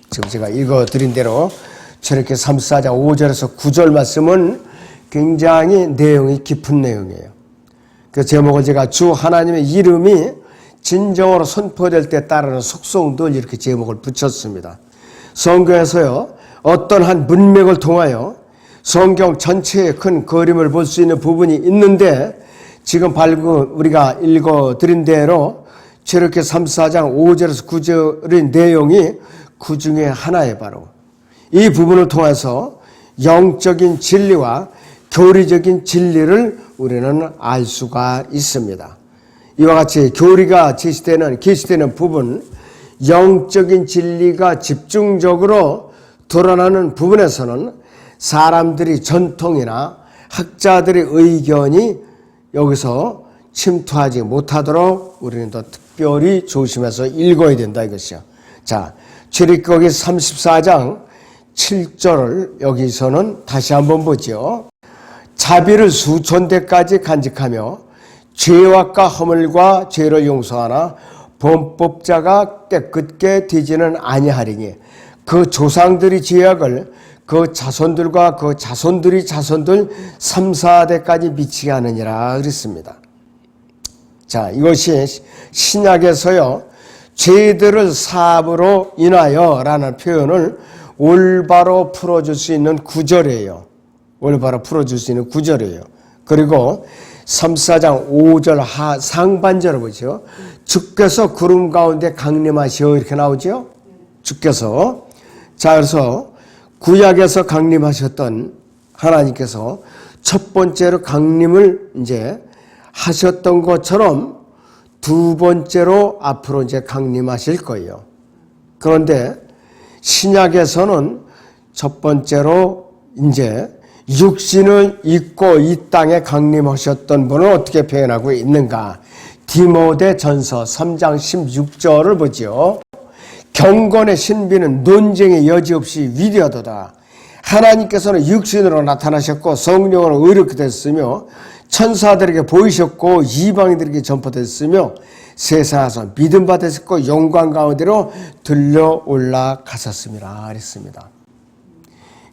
지금 제가 읽어드린 대로 저렇게 3, 4장 5절에서 9절 말씀은 굉장히 내용이 깊은 내용이에요. 그 제목을 제가 주 하나님의 이름이 진정으로 선포될 때 따르는 속성들 이렇게 제목을 붙였습니다. 성경에서요, 어떤 한 문맥을 통하여 성경 전체의 큰 그림을 볼 수 있는 부분이 있는데 지금 우리가 읽어드린 대로 저렇게 3, 4장 5절에서 9절의 내용이 그 중에 하나에 바로 이 부분을 통해서 영적인 진리와 교리적인 진리를 우리는 알 수가 있습니다. 이와 같이 교리가 계시되는 부분, 영적인 진리가 집중적으로 드러나는 부분에서는 사람들이 전통이나 학자들의 의견이 여기서 침투하지 못하도록 우리는 더 특별히 조심해서 읽어야 된다 이것이요. 자, 출애굽기 34장 7절을 여기서는 다시 한번 보죠. 자비를 수천 대까지 간직하며 죄악과 허물과 죄를 용서하나 범법자가 깨끗게 되지는 아니하리니 그 조상들이 죄악을 그 자손들과 그 자손들이 자손들 3, 4대까지 미치게 하느니라 그랬습니다. 자, 이것이 신약에서요, 죄들을 사함으로 인하여 라는 표현을 올바로 풀어줄 수 있는 구절이에요. 올바로 풀어줄 수 있는 구절이에요. 그리고 3, 4장 5절 상반절을 보죠. 주께서 구름 가운데 강림하시오 이렇게 나오죠. 주께서. 자, 그래서 구약에서 강림하셨던 하나님께서 첫 번째로 강림을 이제 하셨던 것처럼 두 번째로 앞으로 이제 강림하실 거예요. 그런데 신약에서는 첫 번째로 이제 육신을 입고 이 땅에 강림하셨던 분을 어떻게 표현하고 있는가? 디모데전서 3장 16절을 보죠. 경건의 신비는 논쟁의 여지없이 위대하도다. 하나님께서는 육신으로 나타나셨고 성령으로 의롭게 됐으며 천사들에게 보이셨고 이방인들에게 전파됐으며 세상에서 믿음 받으셨고 영광 가운데로 들려 올라가셨습니다. 그랬습니다.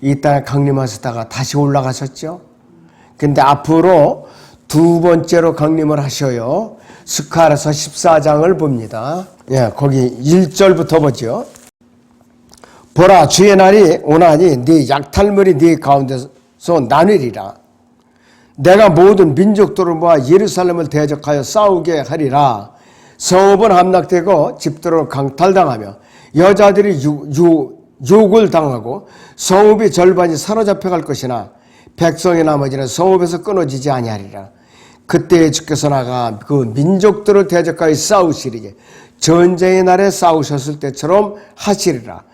이 땅에 강림하셨다가 다시 올라가셨죠. 근데 앞으로 두 번째로 강림을 하셔요. 스가랴서 14장을 봅니다. 예, 거기 1절부터 보죠. 보라, 주의 날이 오나니 네 약탈물이 네 가운데서 나누리라. 내가 모든 민족들을 모아 예루살렘을 대적하여 싸우게 하리라. 성읍은 함락되고 집들은 강탈당하며 여자들이 욕을 당하고 성읍의 절반이 사로잡혀 갈 것이나 백성의 나머지는 성읍에서 끊어지지 아니하리라. 그때에 주께서 나가 그 민족들을 대적하여 싸우시리니 전쟁의 날에 싸우셨을 때처럼 하시리라.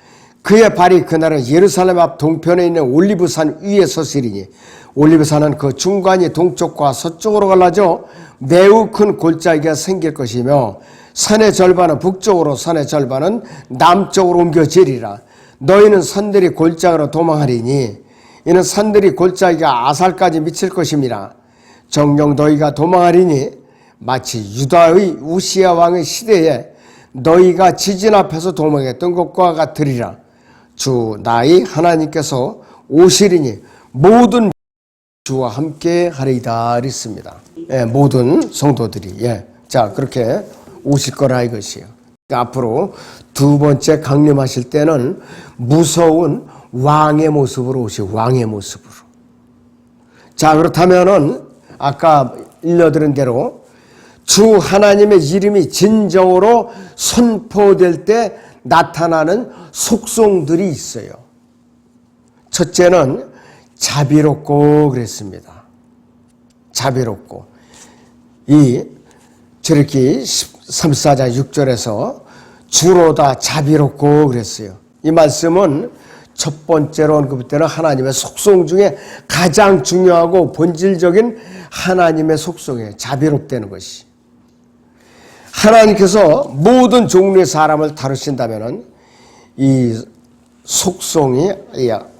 그의 발이 그날은 예루살렘 앞 동편에 있는 올리브산 위에 서시리니 올리브산은 그 중간이 동쪽과 서쪽으로 갈라져 매우 큰 골짜기가 생길 것이며 산의 절반은 북쪽으로 산의 절반은 남쪽으로 옮겨지리라. 너희는 산들이 골짜기로 도망하리니 이는 산들이 골짜기가 아살까지 미칠 것임이라. 정녕 너희가 도망하리니 마치 유다의 우시야 왕의 시대에 너희가 지진 앞에서 도망했던 것과 같으리라. 주 나의 하나님께서 오시리니 모든 주와 함께 하리이다 그랬습니다. 예, 모든 성도들이. 예. 자, 그렇게 오실 거라 이것이요. 그러니까 앞으로 두 번째 강림하실 때는 무서운 왕의 모습으로 왕의 모습으로. 자, 그렇다면은 아까 읽어드린 대로 주 하나님의 이름이 진정으로 선포될 때 나타나는 속성들이 있어요. 첫째는 자비롭고 그랬습니다. 자비롭고. 이 저렇게 34장 6절에서 주로다 자비롭고 그랬어요. 이 말씀은 첫 번째로 언급되는 하나님의 속성 중에 가장 중요하고 본질적인 하나님의 속성이에요. 자비롭다는 것이. 하나님께서 모든 종류의 사람을 다루신다면 이 속성이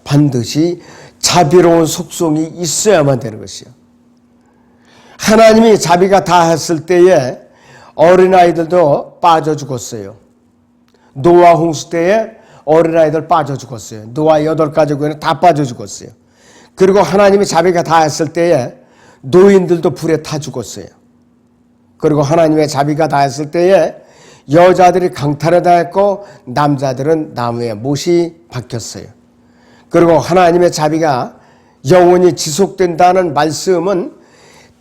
반드시 자비로운 속성이 있어야만 되는 것이요. 하나님이 자비가 다했을 때에 어린아이들도 빠져 죽었어요. 노아 홍수 때에 어린아이들 빠져 죽었어요. 노아 8가족에는 다 빠져 죽었어요. 그리고 하나님의 자비가 다했을 때에 노인들도 불에 타 죽었어요. 그리고 하나님의 자비가 다했을 때에 여자들이 강탈에 당했고 남자들은 나무에 못이 박혔어요. 그리고 하나님의 자비가 영원히 지속된다는 말씀은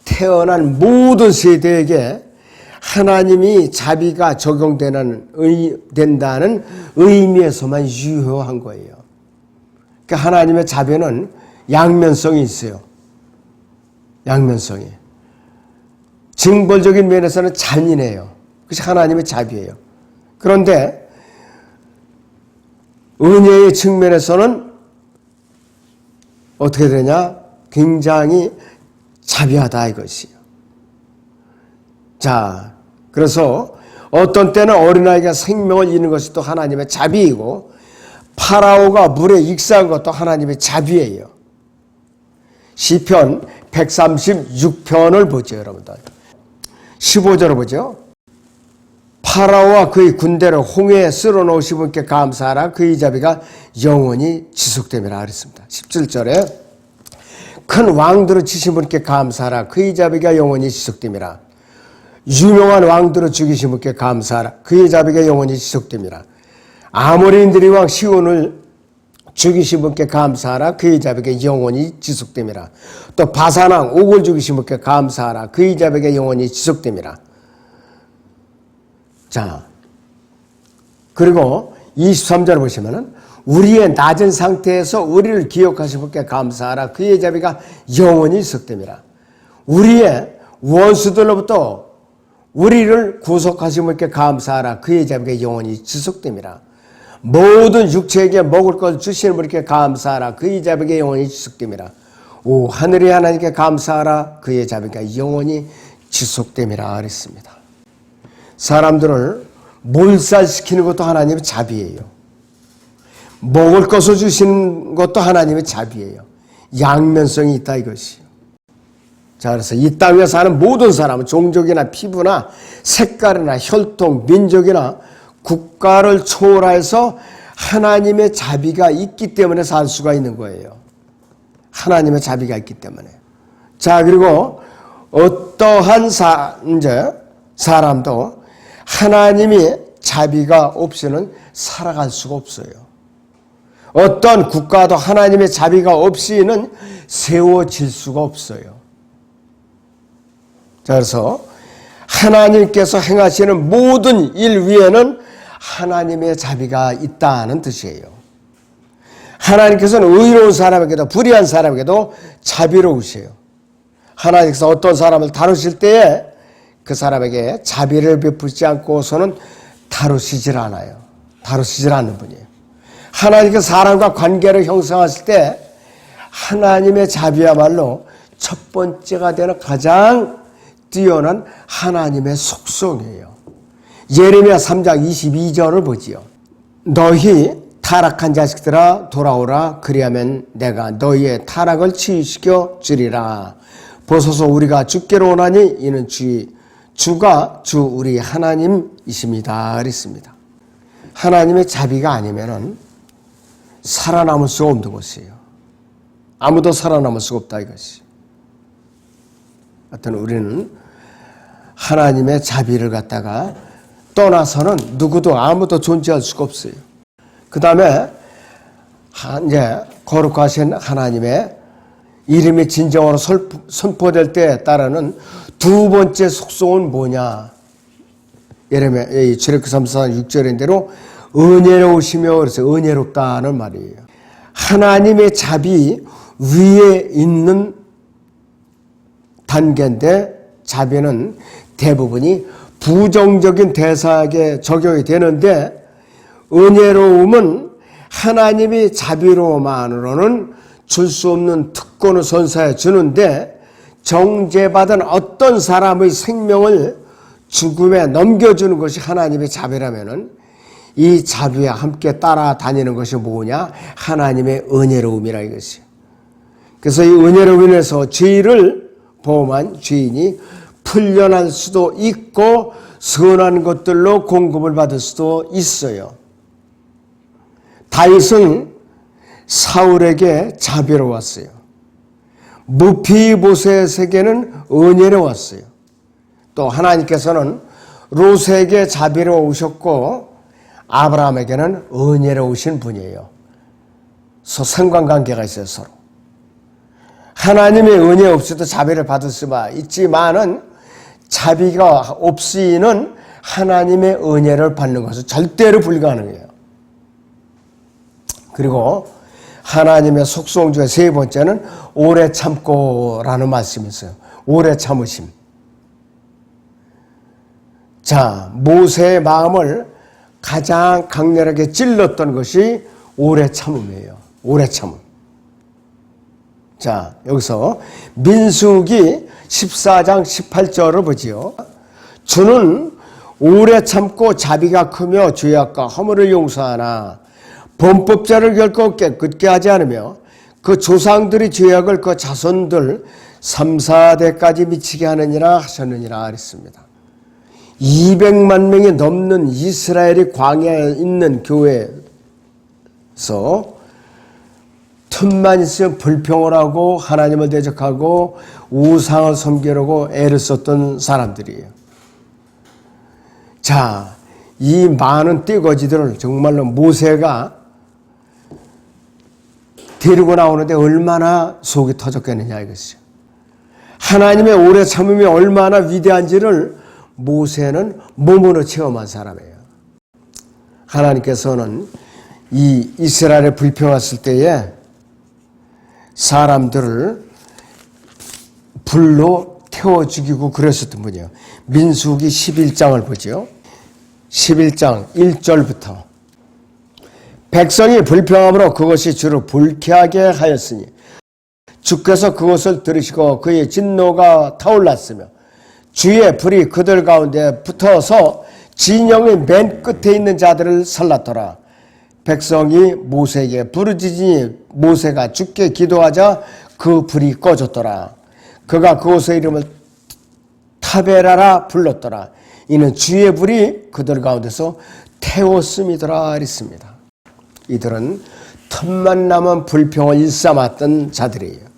태어난 모든 세대에게 하나님이 자비가 적용되는 된다는 의미에서만 유효한 거예요. 그러니까 하나님의 자비는 양면성이 있어요. 양면성이. 징벌적인 면에서는 잔인해요. 그것이 하나님의 자비예요. 그런데 은혜의 측면에서는 어떻게 되냐? 굉장히 자비하다 이것이요. 자, 그래서 어떤 때는 어린아이가 생명을 잃는 것이 또 하나님의 자비이고 파라오가 물에 익사한 것도 하나님의 자비예요. 시편 136편을 보죠, 여러분들. 15절을 보죠. 파라오와 그의 군대를 홍해에 쓸어놓으신 분께 감사하라. 그의 자비가 영원히 지속됨이라 그랬습니다. 17절에 큰 왕들을 치신 분께 감사하라. 그의 자비가 영원히 지속됨이라. 유명한 왕들을 죽이신 분께 감사하라. 그의 자비가 영원히 지속됨이라. 아모리인들의 왕 시온을 죽이신 분께 감사하라. 그의 자비가 영원히 지속됨이라. 또 바산왕 옥을 죽이신 분께 감사하라. 그의 자비가 영원히 지속됨이라. 자, 그리고 23절을 보시면은 우리의 낮은 상태에서 우리를 기억하신 분께 감사하라. 그의 자비가 영원히 지속됨이라. 우리의 원수들로부터 우리를 구속하신 분께 감사하라. 그의 자비가 영원히 지속됨이라. 모든 육체에게 먹을 것을 주시는 분께 감사하라. 그의 자비가 영원히 지속됨이라. 오 하늘의 하나님께 감사하라. 그의 자비가 영원히 지속됨이라 그랬습니다. 사람들을 몰살시키는 것도 하나님의 자비예요. 먹을 것을 주시는 것도 하나님의 자비예요. 양면성이 있다 이것이요. 자, 그래서 이 땅에 사는 모든 사람은 종족이나 피부나 색깔이나 혈통, 민족이나 국가를 초월해서 하나님의 자비가 있기 때문에 살 수가 있는 거예요. 하나님의 자비가 있기 때문에. 자, 그리고 어떠한 사람도 하나님이 자비가 없이는 살아갈 수가 없어요. 어떤 국가도 하나님의 자비가 없이는 세워질 수가 없어요. 자, 그래서 하나님께서 행하시는 모든 일 위에는 하나님의 자비가 있다는 뜻이에요. 하나님께서는 의로운 사람에게도 불의한 사람에게도 자비로우세요. 하나님께서 어떤 사람을 다루실 때에 그 사람에게 자비를 베푸지 않고서는 다루시질 않아요. 다루시질 않는 분이에요. 하나님께서 사람과 관계를 형성하실 때 하나님의 자비야말로 첫 번째가 되는 가장 뛰어난 하나님의 속성이에요. 예레미야 3장 22절을 보지요. 너희 타락한 자식들아 돌아오라. 그리하면 내가 너희의 타락을 치유시켜 주리라. 보소서 우리가 주께로 오나니 이는 주가 주 우리 하나님이십니다. 그랬습니다. 하나님의 자비가 아니면은 살아남을 수 없는 것이에요. 아무도 살아남을 수가 없다 이것이. 하여튼 우리는 하나님의 자비를 갖다가 떠나서는 누구도 아무도 존재할 수가 없어요. 그 다음에 이제 거룩하신 하나님의 이름이 진정으로 선포될 때에 따르는 두 번째 속성은 뭐냐? 예레미야 출애굽기 3장 6절인대로 은혜로우시며 그래서 은혜롭다는 말이에요. 하나님의 자비 위에 있는 단계인데 자비는 대부분이 부정적인 대상에게 적용이 되는데 은혜로움은 하나님이 자비로만으로는 줄 수 없는 특권을 선사해 주는데 정죄받은 어떤 사람의 생명을 죽음에 넘겨주는 것이 하나님의 자비라면은 이 자비와 함께 따라다니는 것이 뭐냐? 하나님의 은혜로움이라 이것이에요. 그래서 이 은혜로 인해서 죄를 범한 죄인이 풀려날 수도 있고 선한 것들로 공급을 받을 수도 있어요. 다윗은 사울에게 자비로웠어요. 무피보셋에게는 은혜로웠어요. 또 하나님께서는 롯에게 자비로우셨고 아브라함에게는 은혜로우신 분이에요. 상관관계가 있어요, 서로. 하나님의 은혜 없이도 자비를 받을 수가 있지만은 자비가 없이는 하나님의 은혜를 받는 것은 절대로 불가능해요. 그리고 하나님의 속성 중에 세 번째는 오래 참고라는 말씀이 있어요. 오래 참으심. 자, 모세의 마음을 가장 강렬하게 찔렀던 것이 오래 참음이에요. 오래 참음. 자, 여기서 민수기 14장 18절을 보지요. 주는 오래 참고 자비가 크며 죄악과 허물을 용서하나 범법자를 결코 깨끗게 하지 않으며 그 조상들의 죄악을 그 자손들 3, 4대까지 미치게 하느니라 하셨느니라 그랬습니다. 200만 명이 넘는 이스라엘이 광야에 있는 교회에서 틈만 있으면 불평을 하고 하나님을 대적하고 우상을 섬기려고 애를 썼던 사람들이에요. 자, 이 많은 띠거지들을 정말로 모세가 데리고 나오는데 얼마나 속이 터졌겠느냐 이것이죠. 하나님의 오래 참음이 얼마나 위대한지를 모세는 몸으로 체험한 사람이에요. 하나님께서는 이 이스라엘에 불평했을 때에 사람들을 불로 태워 죽이고 그랬었던 분이에요. 민수기 11장을 보죠. 11장 1절부터 백성이 불평함으로 그것이 주를 불쾌하게 하였으니 주께서 그것을 들으시고 그의 진노가 타올랐으며 주의 불이 그들 가운데 붙어서 진영의 맨 끝에 있는 자들을 살랐더라. 백성이 모세에게 부르짖으니 모세가 주께 기도하자 그 불이 꺼졌더라. 그가 그곳의 이름을 타베라라 불렀더라. 이는 주의 불이 그들 가운데서 태웠음이더라 했습니다. 이들은 틈만 나면 불평을 일삼았던 자들이에요.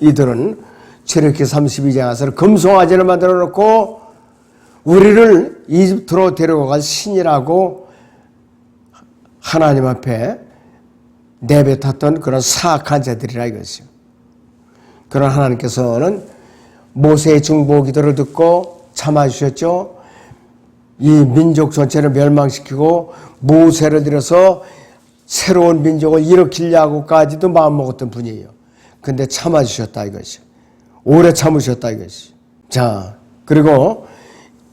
이들은 출애굽기 32장에서 금송아지를 만들어 놓고 우리를 이집트로 데려갈 신이라고 하나님 앞에 내뱉었던 그런 사악한 자들이라 이것이요. 그러나 하나님께서는 모세의 중보 기도를 듣고 참아주셨죠. 이 민족 전체를 멸망시키고 모세를 들여서 새로운 민족을 일으키려고까지도 마음먹었던 분이에요. 근데 참아주셨다 이것이. 오래 참으셨다 이것이. 자, 그리고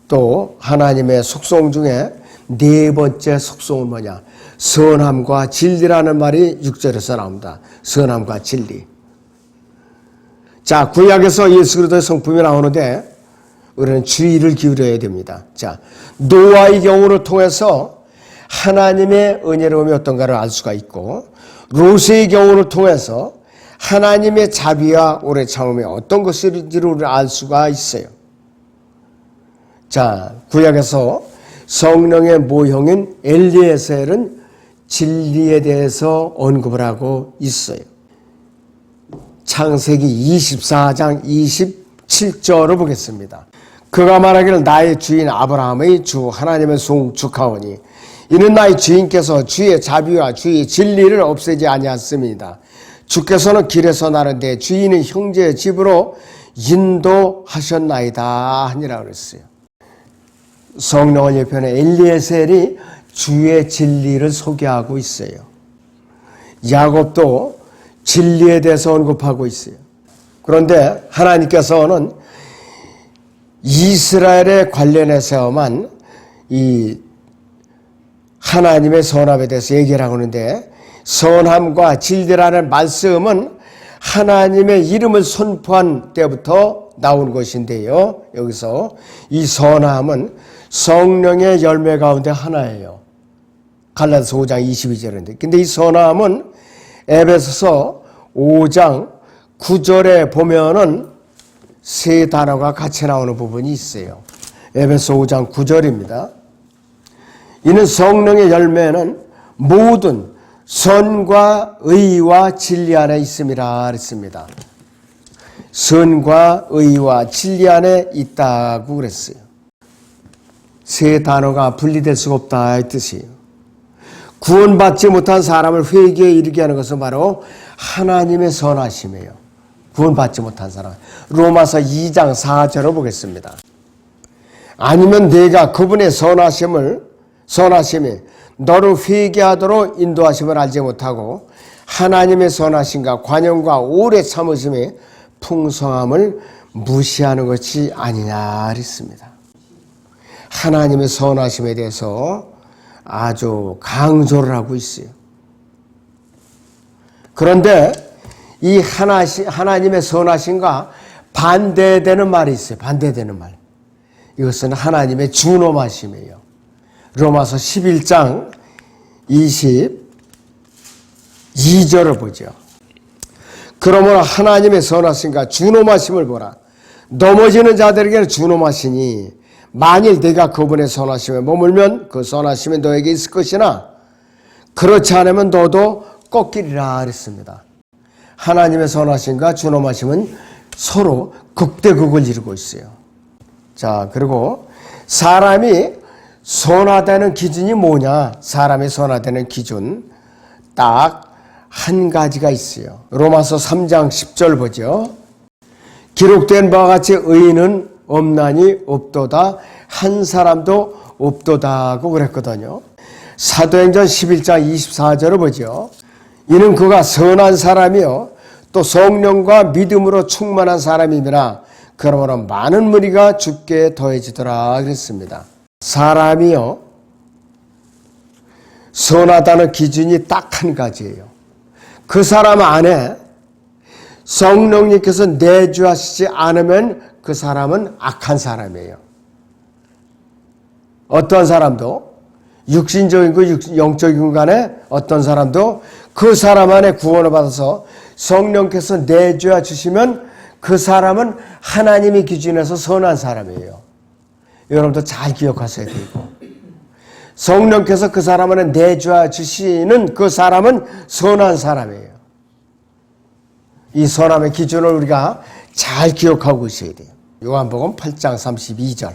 또 하나님의 속성 중에 네 번째 속성은 뭐냐? 선함과 진리라는 말이 6절에서 나옵니다. 선함과 진리. 자, 구약에서 예수 그리스도의 성품이 나오는데 우리는 주의를 기울여야 됩니다. 자, 노아의 경우를 통해서 하나님의 은혜로움이 어떤가를 알 수가 있고 롯의 경우를 통해서 하나님의 자비와 오래 참음이 어떤 것인지를 알 수가 있어요. 자, 구약에서 성령의 모형인 엘리에셀은 진리에 대해서 언급을 하고 있어요. 창세기 24장 27절을 보겠습니다. 그가 말하기를 나의 주인 아브라함의 주 하나님의 송축하오니 이는 나의 주인께서 주의 자비와 주의 진리를 없애지 아니하였습니다. 주께서는 길에서 나는데 주인의 형제의 집으로 인도하셨나이다 하니라 그랬어요. 성령을 예편에 엘리에셀이 주의 진리를 소개하고 있어요. 야곱도 진리에 대해서 언급하고 있어요. 그런데 하나님께서는 이스라엘에 관련해서만 이 하나님의 선함에 대해서 얘기를 하고 있는데 선함과 진리라는 말씀은 하나님의 이름을 선포한 때부터 나온 것인데요. 여기서 이 선함은 성령의 열매 가운데 하나예요. 갈라디아서 5장 22절인데. 근데 이 선함은 에베소서 5장 9절에 보면은 세 단어가 같이 나오는 부분이 있어요. 에베소 5장 9절입니다. 이는 성령의 열매는 모든 선과 의와 진리 안에 있음이라 그랬습니다. 선과 의와 진리 안에 있다고 그랬어요. 세 단어가 분리될 수가 없다 이 뜻이에요. 구원받지 못한 사람을 회개에 이르게 하는 것은 바로 하나님의 선하심이에요. 구원받지 못한 사람. 로마서 2장 4절을 보겠습니다. 아니면 내가 그분의 선하심이 너를 회개하도록 인도하심을 알지 못하고 하나님의 선하심과 관용과 오래 참으심의 풍성함을 무시하는 것이 아니냐 그랬습니다. 하나님의 선하심에 대해서 아주 강조를 하고 있어요. 그런데 이 하나님의 선하심과 반대되는 말이 있어요. 반대되는 말. 이것은 하나님의 준엄하심이에요. 로마서 11장 22절을 보죠. 그러므로 하나님의 선하심과 준엄하심을 보라. 넘어지는 자들에게는 준엄하시니 만일 네가 그분의 선하심에 머물면 그 선하심이 너에게 있을 것이나 그렇지 않으면 너도 꺾이리라 그랬습니다. 하나님의 선하심과 준엄하심은 서로 극대극을 이루고 있어요. 자, 그리고 사람이 선하다는 기준이 뭐냐? 사람이 선하다는 기준 딱 한 가지가 있어요. 로마서 3장 10절 보죠. 기록된 바와 같이 의인은 없나니 없도다 한 사람도 없도다고 그랬거든요. 사도행전 11장 24절을 보죠. 이는 그가 선한 사람이요 또 성령과 믿음으로 충만한 사람이니라. 그러므로 많은 무리가 주께 더해지더라 그랬습니다. 사람이요 선하다는 기준이 딱 한 가지예요. 그 사람 안에 성령님께서 내주하시지 않으면 그 사람은 악한 사람이에요. 어떤 사람도 육신적이고 영적인 간에 어떤 사람도 그 사람 안에 구원을 받아서 성령께서 내주하 주시면 그 사람은 하나님의 기준에서 선한 사람이에요. 여러분도 잘 기억하셔야 되고 성령께서 그 사람 안에 내주하 주시는 그 사람은 선한 사람이에요. 이 선함의 기준을 우리가 잘 기억하고 있어야 돼요. 요한복음 8장 32절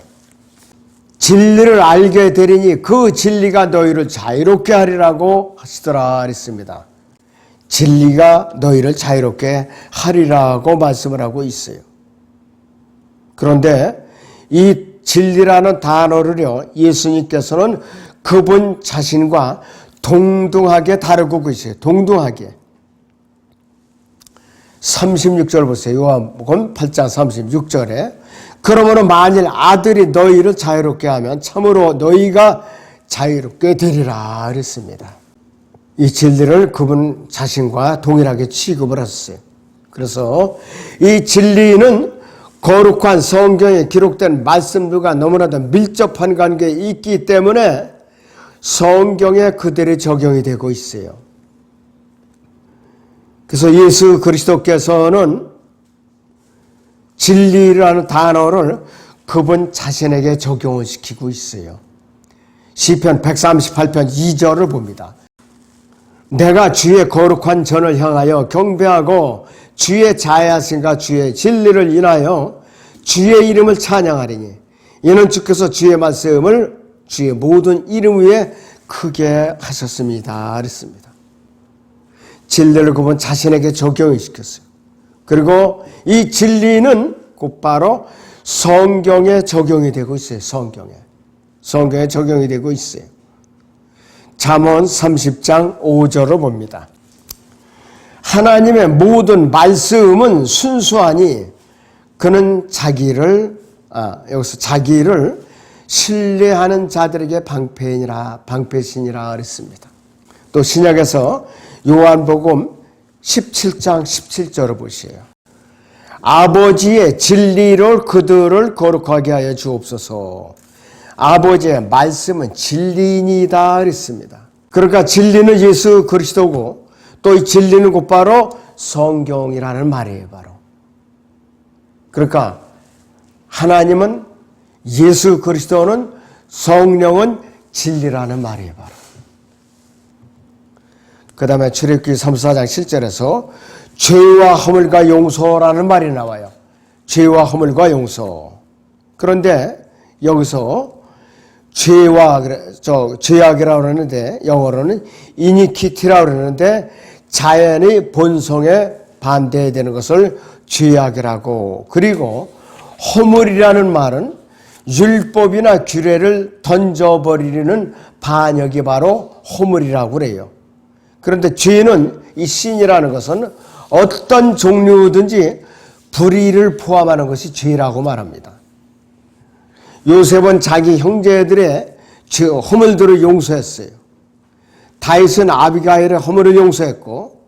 진리를 알게 되리니 그 진리가 너희를 자유롭게 하리라고 하시더라 그랬습니다. 진리가 너희를 자유롭게 하리라고 말씀을 하고 있어요. 그런데 이 진리라는 단어를요 예수님께서는 그분 자신과 동등하게 다루고 계세요. 동등하게. 36절 보세요. 요한복음 8장 36절에 그러므로 만일 아들이 너희를 자유롭게 하면 참으로 너희가 자유롭게 되리라 그랬습니다. 이 진리를 그분 자신과 동일하게 취급을 하셨어요. 그래서 이 진리는 거룩한 성경에 기록된 말씀들과 너무나도 밀접한 관계에 있기 때문에 성경에 그대로 적용이 되고 있어요. 그래서 예수 그리스도께서는 진리라는 단어를 그분 자신에게 적용을 시키고 있어요. 시편 138편 2절을 봅니다. 내가 주의 거룩한 전을 향하여 경배하고 주의 자애하심과 주의 진리를 인하여 주의 이름을 찬양하리니 이는 주께서 주의 말씀을 주의 모든 이름 위에 크게 하셨습니다. 그랬습니다. 진리를 그분 자신에게 적용시켰어요. 그리고 이 진리는 곧바로 성경에 적용이 되고 있어요. 성경에 적용이 되고 있어요. 잠언 30장 5절을 봅니다. 하나님의 모든 말씀은 순수하니 그는 여기서 자기를 신뢰하는 자들에게 방패신이라 그랬습니다. 또 신약에서 요한복음 17장 17절을 보세요. 아버지의 진리로 그들을 거룩하게 하여 주옵소서. 아버지의 말씀은 진리이다 그랬습니다. 그러니까 진리는 예수 그리스도고 또 이 진리는 곧바로 성경이라는 말이에요. 바로. 그러니까 하나님은 예수 그리스도는 성령은 진리라는 말이에요. 바로. 그 다음에 출애굽기 34장 7절에서 죄와 허물과 용서라는 말이 나와요. 죄와 허물과 용서. 그런데 여기서 죄악이라고 그러는데 영어로는 iniquity라고 그러는데 자연의 본성에 반대되는 것을 죄악이라고, 그리고 허물이라는 말은 율법이나 규례를 던져버리는 반역이 바로 허물이라고 그래요. 그런데 죄는, 이 신이라는 것은 어떤 종류든지 불의를 포함하는 것이 죄라고 말합니다. 요셉은 자기 형제들의 허물들을 용서했어요. 다윗은 아비가일의 허물을 용서했고,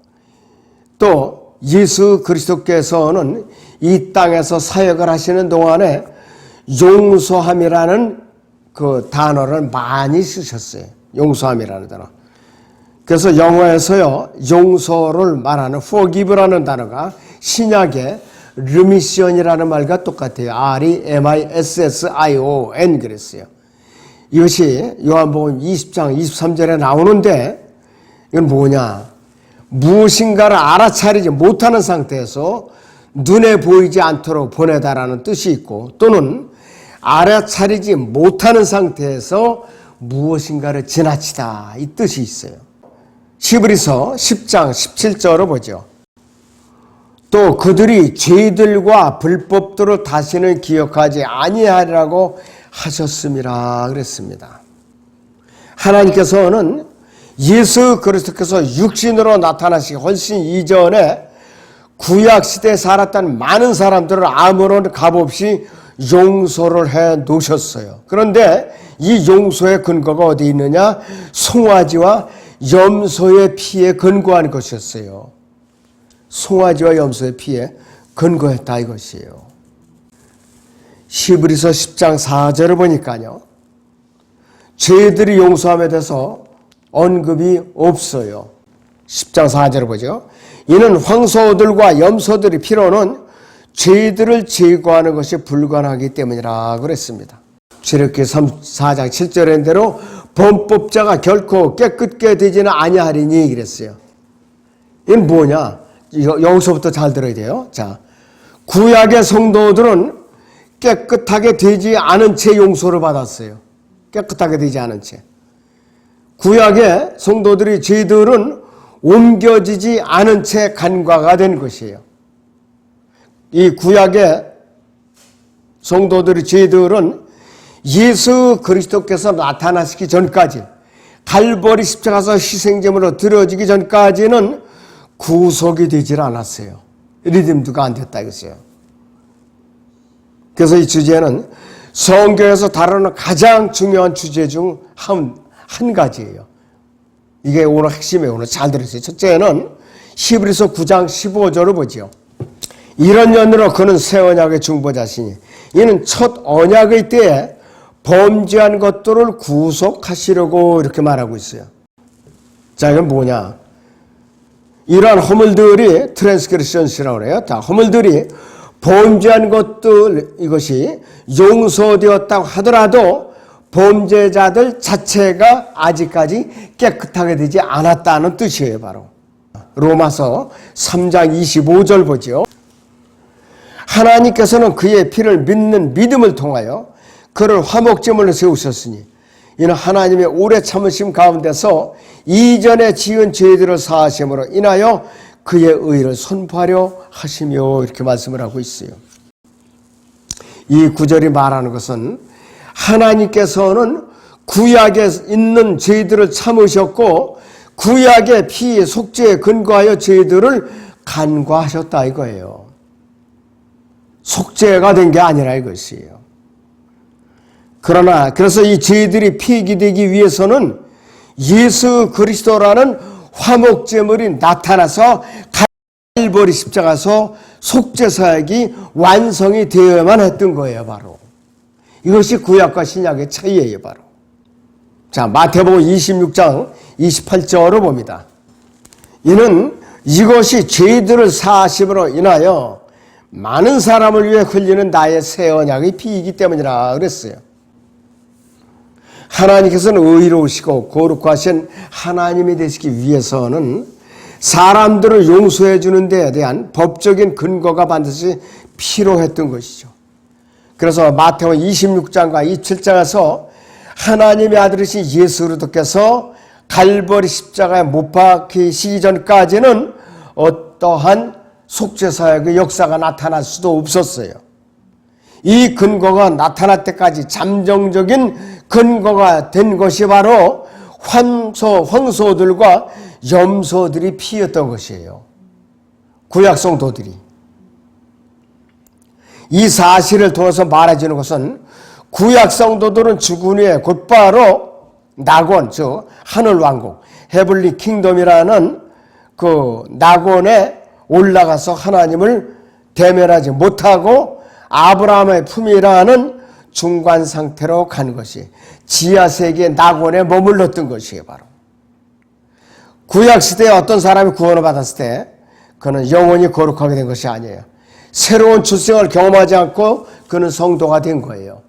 또 예수 그리스도께서는 이 땅에서 사역을 하시는 동안에 용서함이라는 그 단어를 많이 쓰셨어요. 용서함이라는 단어. 그래서 영어에서요, 용서를 말하는 forgive라는 단어가 신약의 remission이라는 말과 똑같아요. R-E-M-I-S-S-I-O-N 그랬어요. 이것이 요한복음 20장 23절에 나오는데, 이건 뭐냐? 무엇인가를 알아차리지 못하는 상태에서 눈에 보이지 않도록 보내다라는 뜻이 있고, 또는 알아차리지 못하는 상태에서 무엇인가를 지나치다, 이 뜻이 있어요. 히브리서 10장 17절을 보죠. 또 그들이 죄들과 불법들을 다시는 기억하지 아니하리라고 하셨음이라 그랬습니다. 하나님께서는 예수 그리스도께서 육신으로 나타나시기 훨씬 이전에 구약시대에 살았던 많은 사람들을 아무런 값없이 용서를 해 놓으셨어요. 그런데 이 용서의 근거가 어디 있느냐? 송아지와 염소의 피에 근거한 것이었어요. 송아지와 염소의 피에 근거했다 이것이에요. 히브리서 10장 4절을 보니까요, 죄들이 용서함에 대해서 언급이 없어요. 10장 4절을 보죠. 이는 황소들과 염소들의 피로는 죄들을 제거하는 것이 불가능하기 때문이라 그랬습니다. 출애굽기 4장 7절인 대로 범법자가 결코 깨끗게 되지는 아니하리니 그랬어요. 이건 뭐냐? 여기서부터 잘 들어야 돼요. 자, 구약의 성도들은 깨끗하게 되지 않은 채 용서를 받았어요. 깨끗하게 되지 않은 채. 구약의 성도들의 죄들은 옮겨지지 않은 채 간과가 된 것이에요. 이 구약의 성도들의 죄들은 예수 그리스도께서 나타나시기 전까지, 갈보리 십자가에서 희생제물로 드려지기 전까지는 구속이 되질 않았어요. 리듬드가 안 됐다 이거죠. 그래서 이 주제는 성경에서 다루는 가장 중요한 주제 중 한 가지예요. 이게 오늘 핵심이에요. 오늘 잘 들으세요. 첫째는 히브리서 9장 15절을 보죠. 이런 연으로 그는 새 언약의 중보자시니 이는 첫 언약의 때에 범죄한 것들을 구속하시려고 이렇게 말하고 있어요. 자, 이건 뭐냐? 이러한 허물들이 트랜스그레션이라고 그래요. 자, 허물들이 범죄한 것들, 이것이 용서되었다고 하더라도 범죄자들 자체가 아직까지 깨끗하게 되지 않았다는 뜻이에요. 바로 로마서 3장 25절 보죠. 하나님께서는 그의 피를 믿는 믿음을 통하여 그를 화목제물로 세우셨으니 이는 하나님의 오래 참으심 가운데서 이전에 지은 죄들을 사하심으로 인하여 그의 의를 선포하려 하시며 이렇게 말씀을 하고 있어요. 이 구절이 말하는 것은 하나님께서는 구약에 있는 죄들을 참으셨고 구약의 피 속죄에 근거하여 죄들을 간과하셨다 이거예요. 속죄가 된 게 아니라 이것이에요. 그래서 이 죄들이 폐기되기 위해서는 예수 그리스도라는 화목제물이 나타나서 갈보리 십자가에서 속죄 사역이 완성이 되어야만 했던 거예요. 바로 이것이 구약과 신약의 차이예요. 바로 자, 마태복음 26장 28절을 봅니다. 이는 이것이 죄들을 사하심으로 인하여 많은 사람을 위해 흘리는 나의 새 언약의 피이기 때문이라 그랬어요. 하나님께서는 의로우시고 거룩하신 하나님이 되시기 위해서는 사람들을 용서해 주는 데에 대한 법적인 근거가 반드시 필요했던 것이죠. 그래서 마태복음 26장과 27장에서 하나님의 아들이신 예수 그리스도께서 갈보리 십자가에 못 박히시기 전까지는 어떠한 속죄사역의 역사가 나타날 수도 없었어요. 이 근거가 나타날 때까지 잠정적인 근거가 된 것이 바로 황소들과 염소들이 피었던 것이에요. 구약 성도들이. 이 사실을 통해서 말해주는 것은 구약 성도들은 죽은 후에 곧바로 낙원, 즉 하늘왕국, 헤블리 킹덤이라는 그 낙원에 올라가서 하나님을 대면하지 못하고 아브라함의 품이라는 중간 상태로 간 것이 지하세계의 낙원에 머물렀던 것이에요. 바로 구약시대에 어떤 사람이 구원을 받았을 때 그는 영원히 거룩하게 된 것이 아니에요. 새로운 출생을 경험하지 않고 그는 성도가 된 거예요.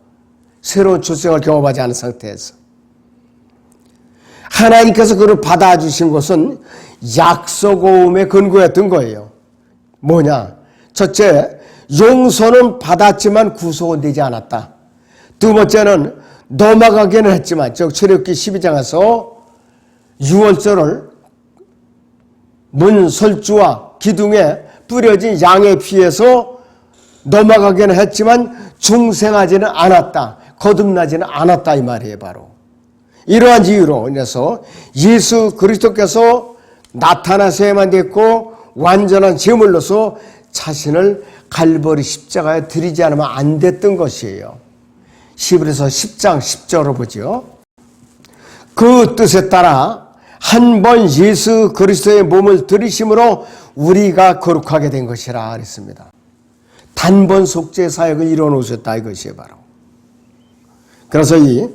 새로운 출생을 경험하지 않은 상태에서 하나님께서 그를 받아주신 것은 약속오음의 근거였던 거예요. 뭐냐? 첫째, 용서는 받았지만 구속은 되지 않았다. 두 번째는 넘어가기는 했지만, 즉 출애굽기 12장에서 유월절을 문 설주와 기둥에 뿌려진 양의 피에서 넘어가기는 했지만 중생하지는 않았다. 거듭나지는 않았다 이 말이에요. 바로 이러한 이유로 인해서 예수 그리스도께서 나타나셔야만 됐고 완전한 제물로서 자신을 갈보리 십자가에 드리지 않으면 안 됐던 것이에요. 히브리서 10장 10절을 보죠. 그 뜻에 따라 한 번 예수 그리스도의 몸을 들이심으로 우리가 거룩하게 된 것이라 그랬습니다. 단번 속죄 사역을 이루어 놓으셨다 이것이에요. 바로 그래서 이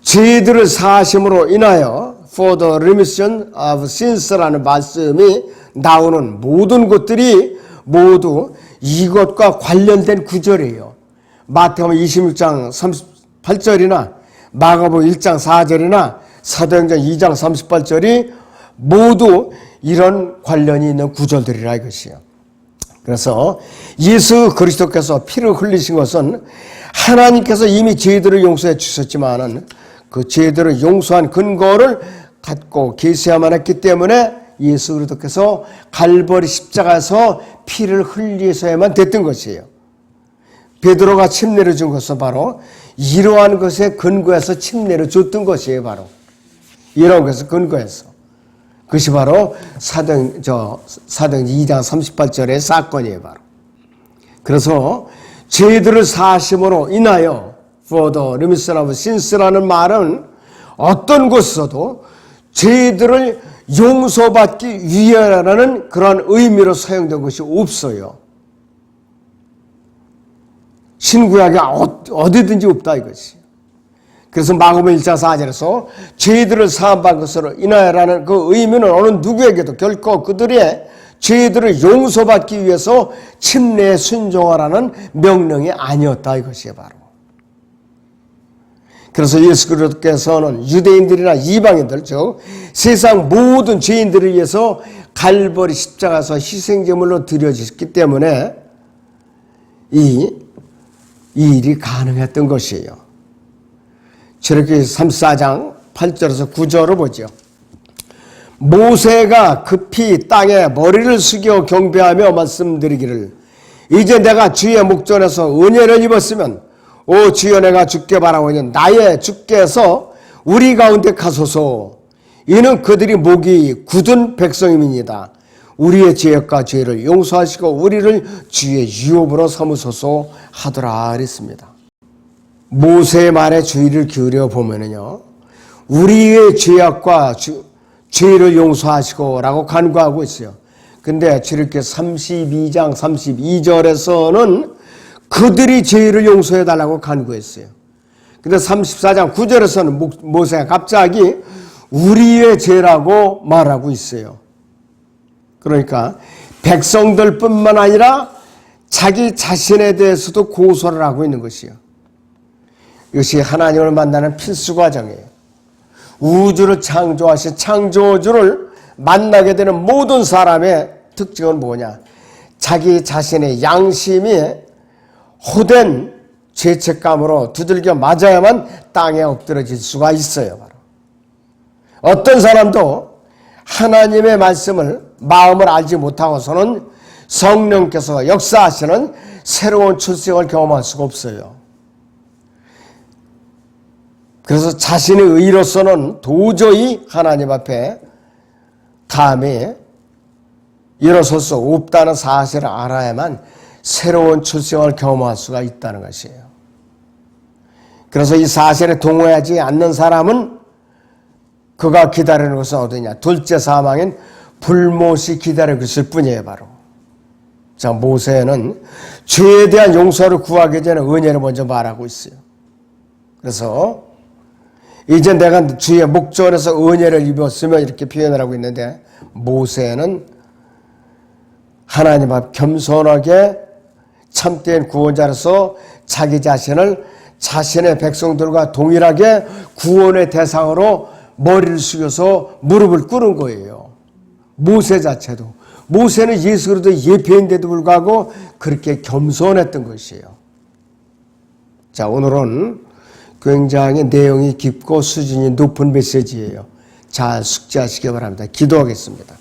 죄들을 사하심으로 인하여 for the remission of sins라는 말씀이 나오는 모든 것들이 모두 이것과 관련된 구절이에요. 마태복음 26장 38절이나 마가복음 1장 4절이나 사도행전 2장 38절이 모두 이런 관련이 있는 구절들이라 이것이에요. 그래서 예수 그리스도께서 피를 흘리신 것은 하나님께서 이미 죄들을 용서해 주셨지만은 그 죄들을 용서한 근거를 갖고 계셔야만 했기 때문에 예수 그리스도께서 갈보리 십자가에서 피를 흘리셔야만 됐던 것이에요. 베드로가 침례를 준 것은 바로 이러한 것에 근거해서 침례를 줬던 것이에요. 바로 이런 것에 근거해서 그것이 바로 사도행 2장 38절의 사건이에요. 바로 그래서 죄들을 사하심으로 인하여 for the remission of sins라는 말은 어떤 곳에서도 죄들을 용서받기 위해라는 그런 의미로 사용된 것이 없어요. 신구약에 어디든지 없다 이것이. 그래서 마가복음 1장 4절에서 죄들을 사함받은 것으로 인하여라는 그 의미는 어느 누구에게도 결코 그들의 죄들을 용서받기 위해서 침례에 순종하라는 명령이 아니었다 이것이에요. 바로 그래서 예수 그리스도께서는 유대인들이나 이방인들 즉 세상 모든 죄인들을 위해서 갈보리 십자가에서 희생제물로 드려지셨기 때문에 이 일이 가능했던 것이에요. 출애굽기 34장 8절에서 9절을 보죠. 모세가 급히 땅에 머리를 숙여 경배하며 말씀드리기를 이제 내가 주의 목전에서 은혜를 입었으면 오 주여 내가 주께 바라오니 나의 주께서 우리 가운데 가소서. 이는 그들이 목이 굳은 백성임이니이다. 우리의 죄악과 죄를 용서하시고 우리를 주의 유업으로 삼으소서 하더라 그랬습니다. 모세의 말에 주의를 기울여 보면은요, 우리의 죄악과 죄를 용서하시고 라고 간구하고 있어요. 근데 출애굽기 32장 32절에서는 그들이 죄를 용서해 달라고 간구했어요. 근데 34장 9절에서는 모세가 갑자기 우리의 죄라고 말하고 있어요. 그러니까 백성들뿐만 아니라 자기 자신에 대해서도 고소를 하고 있는 것이요. 이것이 하나님을 만나는 필수 과정이에요. 우주를 창조하신 창조주를 만나게 되는 모든 사람의 특징은 뭐냐? 자기 자신의 양심이 호된 죄책감으로 두들겨 맞아야만 땅에 엎드러질 수가 있어요. 바로. 어떤 사람도 하나님의 말씀을 마음을 알지 못하고서는 성령께서 역사하시는 새로운 출생을 경험할 수가 없어요. 그래서 자신의 의로서는 도저히 하나님 앞에 감히 일어설 수 없다는 사실을 알아야만 새로운 출생을 경험할 수가 있다는 것이에요. 그래서 이 사실에 동의하지 않는 사람은 그가 기다리는 것은 어디냐? 둘째 사망인 불못이 기다리고 있을 뿐이에요. 바로. 자, 모세는 죄에 대한 용서를 구하기 전에 은혜를 먼저 말하고 있어요. 그래서 이제 내가 주의 목전에서 은혜를 입었으며 이렇게 표현을 하고 있는데, 모세는 하나님 앞 겸손하게 참된 구원자로서 자기 자신을 자신의 백성들과 동일하게 구원의 대상으로 머리를 숙여서 무릎을 꿇은 거예요. 모세 자체도. 모세는 예수 그리스도의 예표인데도 불구하고 그렇게 겸손했던 것이에요. 자, 오늘은 굉장히 내용이 깊고 수준이 높은 메시지예요. 잘 숙지하시기 바랍니다. 기도하겠습니다.